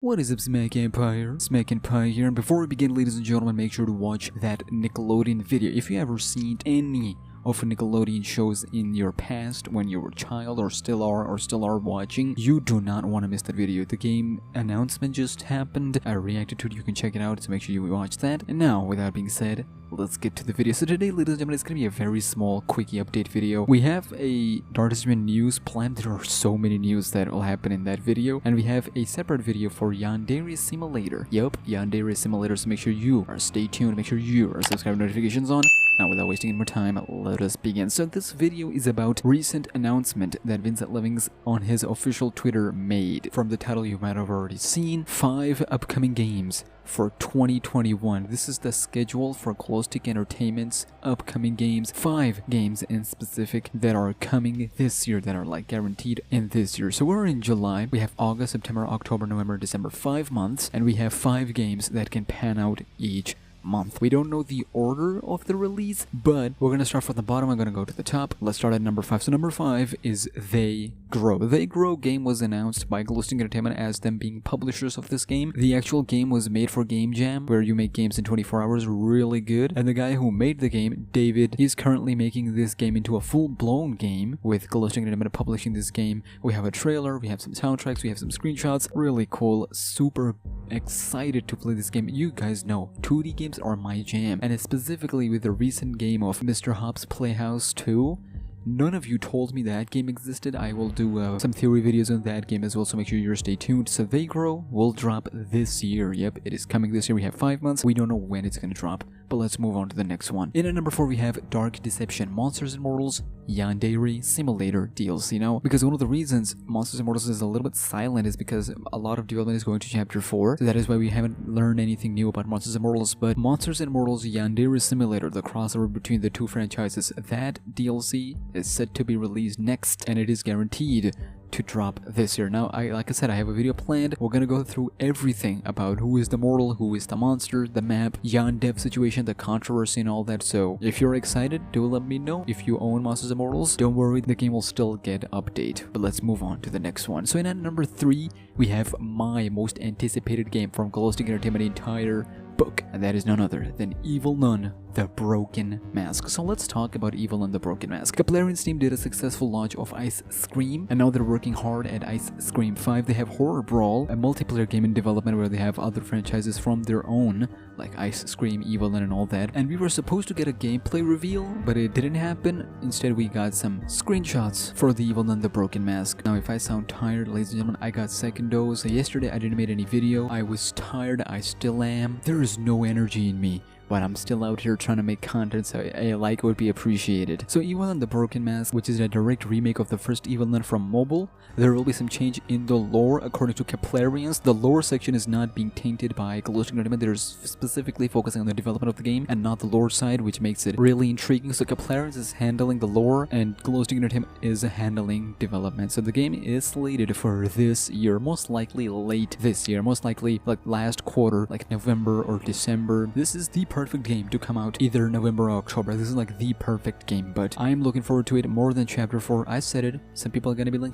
What is up, SmackNPie here, and before we begin, ladies and gentlemen, make sure to watch that Nickelodeon video. If you ever seen any of Nickelodeon shows in your past when you were a child or still are watching, you do not want to miss that video. The game announcement just happened. I reacted to it. You can check it out, so make sure you watch that. And now, without being said, let's get to the video. So today, ladies and gentlemen, it's going to be a very small, quickie update video. We have a Dartissement news planned. There are so many news that will happen in that video. And we have a separate video for Yandere Simulator. Yup, Yandere Simulator. So make sure you are stay tuned. Make sure you are subscribed, notifications on. Now, without wasting any more time, let us begin. So this video is about recent announcement that Vincent Levings on his official Twitter made. From the title, you might have already seen 5 upcoming games for 2021. This is the schedule for Glowstick Entertainment's upcoming games. 5 games in specific that are coming this year, that are like guaranteed in this year. So we're in July. We have August, September, October, November, December, 5 months, and we have 5 games that can pan out each month. We don't know the order of the release, but we're going to start from the bottom. I'm going to go to the top. Let's start at number 5. So number 5 is They Grow. They Grow game was announced by Glowstick Entertainment as them being publishers of this game. The actual game was made for Game Jam, where you make games in 24 hours, really good. And the guy who made the game, David, is currently making this game into a full-blown game with Glowstick Entertainment publishing this game. We have a trailer, we have some soundtracks, we have some screenshots. Really cool, super excited to play this game. You guys know 2D games are my jam, and specifically with the recent game of Mr. Hop's Playhouse 2. None of you told me that game existed. I will do some theory videos on that game as well, so make sure you stay tuned. So They Grow will drop this year. Yep, it is coming this year. We have 5 months. We don't know when it's going to drop, but let's move on to the next one. In at number 4, we have Dark Deception, Monsters and Mortals Yandere Simulator DLC. Now, because one of the reasons Monsters and Mortals is a little bit silent is because a lot of development is going to Chapter 4. So that is why we haven't learned anything new about Monsters and Mortals. But Monsters and Mortals Yandere Simulator, the crossover between the two franchises, that DLC is set to be released next, and it is guaranteed to drop this year. Now, like I said, I have a video planned. We're gonna go through everything about who is the mortal, who is the monster, the map, Yandev situation, the controversy and all that. So if you're excited, do let me know. If you own Monsters and Mortals, don't worry, the game will still get update. But let's move on to the next one. So in at number 3, we have my most anticipated game from Glowstick Entertainment entire book, and that is none other than Evil Nun, The Broken Mask. So let's talk about Evil Nun, The Broken Mask. Kaplarian's team did a successful launch of Ice Scream, and now they're working hard at Ice Scream 5. They have Horror Brawl, a multiplayer game in development where they have other franchises from their own, like Ice Scream, Evil Nun, and all that. And we were supposed to get a gameplay reveal, but it didn't happen. Instead, we got some screenshots for the Evil Nun, The Broken Mask. Now, if I sound tired, ladies and gentlemen, I got second dose. Yesterday, I didn't make any video. I was tired. I still am. There is no energy in me, but I'm still out here trying to make content, so a like would be appreciated. So Evil Nun, The Broken Mask, which is a direct remake of the first Evil Nun from mobile, there will be some change in the lore. According to Kaplarians, the lore section is not being tainted by Glowstick Entertainment. They're specifically focusing on the development of the game and not the lore side, which makes it really intriguing. So Kaplarians is handling the lore and Glowstick Entertainment is handling development. So the game is slated for this year, most likely late this year, most likely like last quarter, like November or December. This is the perfect game to come out either November or October. This is like the perfect game, but I'm looking forward to it more than Chapter 4. I said it. Some people are gonna be like,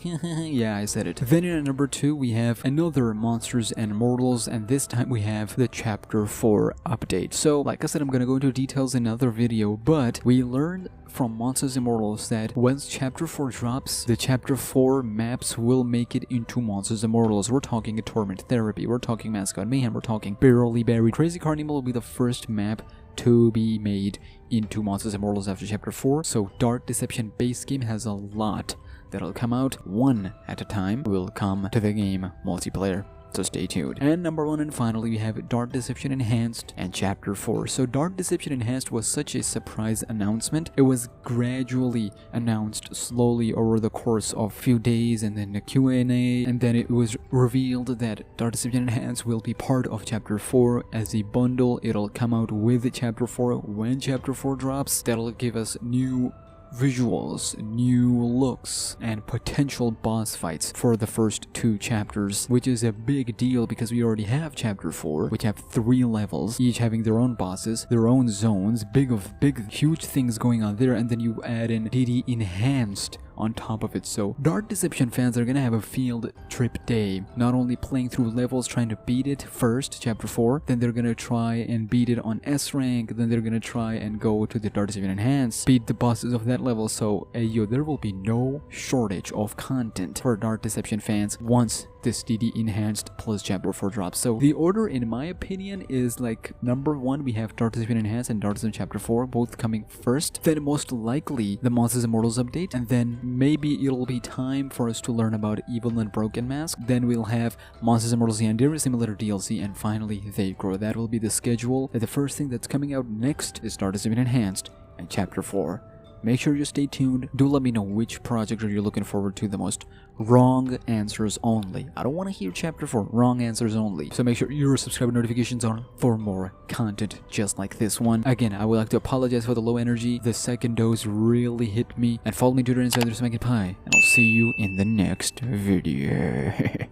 yeah, I said it. Then in number 2, we have another Monsters and Mortals, and this time we have the Chapter 4 update. So, like I said, I'm gonna go into details in another video, but we learned from Monsters and Mortals that once Chapter 4 drops, the Chapter 4 maps will make it into Monsters and Mortals. We're talking a Torment Therapy, we're talking Mascot Mayhem, we're talking Barely Buried. Crazy Carnival will be the first map to be made into Monsters and Mortals after Chapter 4. So Dark Deception base game has a lot that'll come out one at a time. Will come to the game multiplayer. So stay tuned. And number 1, and finally, we have Dark Deception Enhanced and Chapter 4. So Dark Deception Enhanced was such a surprise announcement. It was gradually announced slowly over the course of a few days, and then a Q&A, and then it was revealed that Dark Deception Enhanced will be part of Chapter 4 as a bundle. It'll come out with Chapter 4 when Chapter 4 drops. That'll give us new visuals, new looks, and potential boss fights for the first 2 chapters, which is a big deal because we already have Chapter 4, which have 3 levels, each having their own bosses, their own zones, big, huge things going on there, and then you add in DD Enhanced, on top of it. So Dark Deception fans are gonna have a field trip day, not only playing through levels trying to beat it first, chapter 4, then they're gonna try and beat it on S rank, then they're gonna try and go to the Dark Deception Enhanced, beat the bosses of that level. So yo, there will be no shortage of content for Dark Deception fans once this DD Enhanced plus chapter 4 drops. So the order, in my opinion, is like number 1 we have Dark Deception Enhanced and Dark Deception chapter 4 both coming first, then most likely the Monsters Immortals update, and then maybe it'll be time for us to learn about Evil and Broken Mask, then we'll have Monsters Immortals Yandere Simulator DLC, and finally They Grow. That will be the schedule. And the first thing that's coming out next is Dark Deception Enhanced and chapter 4. Make sure you stay tuned. Do let me know which project are you looking forward to the most. Wrong answers only. I don't want to hear chapter 4. Wrong answers only. So make sure your subscribe notifications on for more content just like this one. Again, I would like to apologize for the low energy. The second dose really hit me. And follow me to Twitter and SmackNPie. And I'll see you in the next video.